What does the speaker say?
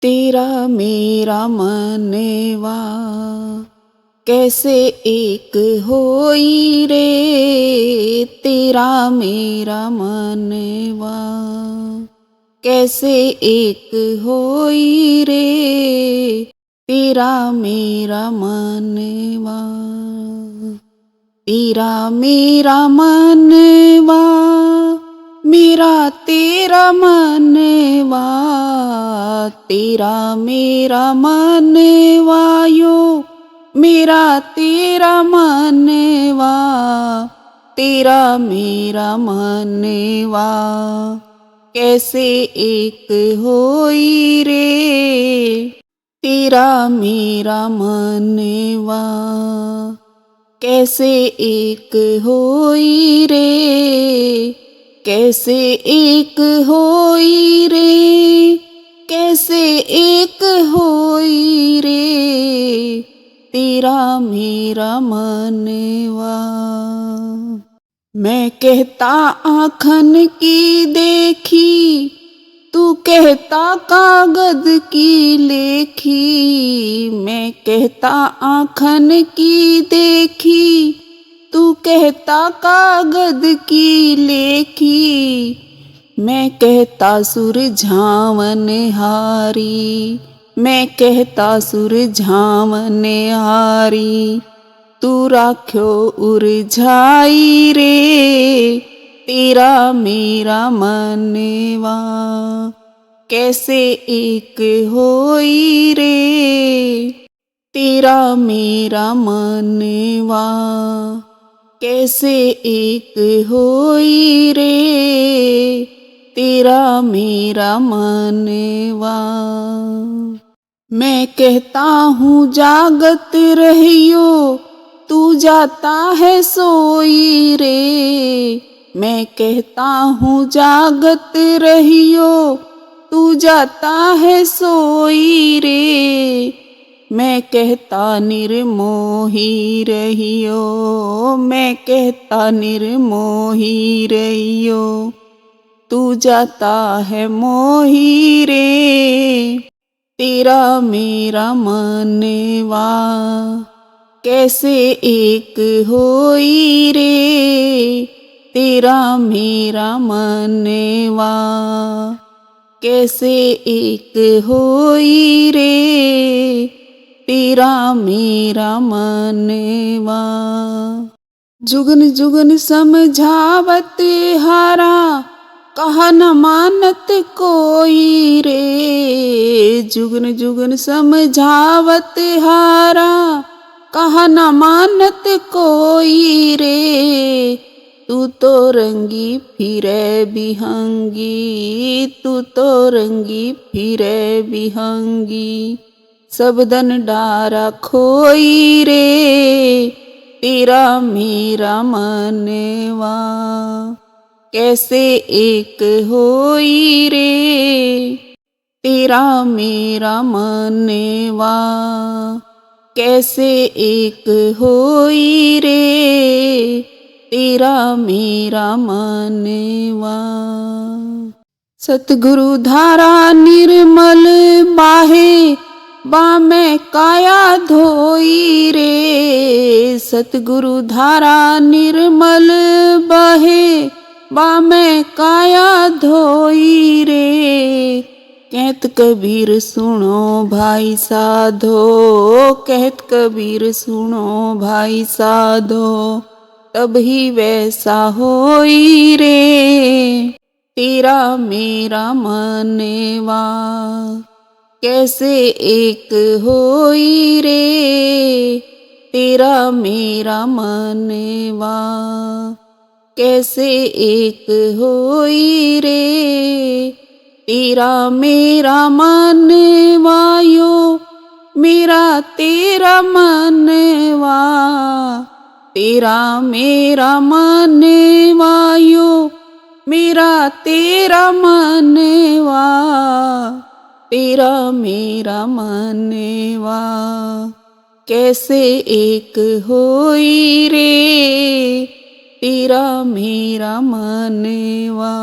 तेरा मेरा मनवा कैसे एक होई रे। तेरा मेरा मनवा कैसे एक होई रे। तेरा मेरा मनवा तेरा मेरा मनवा मेरा तेरा मनवा। तेरा मेरा मनवा यो मेरा तेरा मनवा। तेरा मेरा मनवा कैसे एक होई रे। तेरा मेरा मनवा कैसे एक होई रे। कैसे एक होई रे। कैसे एक होई रे। तेरा मेरा मनवा। मैं कहता आँखन की देखी, तू कहता कागज की लेखी। मैं कहता आँखन की देखी, तू कहता कागज की लेखी। मैं कहता सुरझावन हारी। मैं कहता सुरझावन हारी। तू राख्यो उरझाई रे। तेरा मेरा मनवा कैसे एक होई रे। तेरा मेरा मनवा कैसे एक होई रे। तेरा मेरा मनवा। मैं कहता हूँ जागत रहियो, तू जाता है सोई रे। मैं कहता हूँ जागत रहियो, तू जाता है सोई रे। मैं कहता निर्मोही रहियो। मैं कहता निर्मोही रहियो, तू जाता है मोही रे। तेरा मेरा मनवा कैसे एक होई रे। तेरा मेरा मनवा कैसे एक होई रे। तेरा मेरा मनवा। जुगन जुगन समझावत हारा, कहा न मानत कोई रे। जुगन जुगन समझावत हारा, कहा न मानत कोई रे। तू तो रंगी फिरे बिहंगी। तू तो रंगी फिरे बिहंगी। सबदन डारा खोई रे। तेरा मेरा मनवा कैसे एक होई रे। तेरा मेरा मनवा कैसे एक होई रे। तेरा मेरा मनवा। सतगुरु धारा निर्मल बाहे, बामे काया धोई रे। सतगुरु धारा निर्मल बहे, बामे काया धोई रे। कहत कबीर सुनो भाई साधो। कहत कबीर सुनो भाई साधो, तब ही वैसा होई रे। तेरा मेरा मनवा कैसे एक होई रे। तेरा मेरा मनवा कैसे एक होई रे। तेरा मेरा मनवा यो मेरा तेरा मनवा। तेरा मेरा मनवा यो मेरा तेरा मनवा। तेरा मेरा मनवा कैसे एक होई रे। तेरा मेरा मनवा।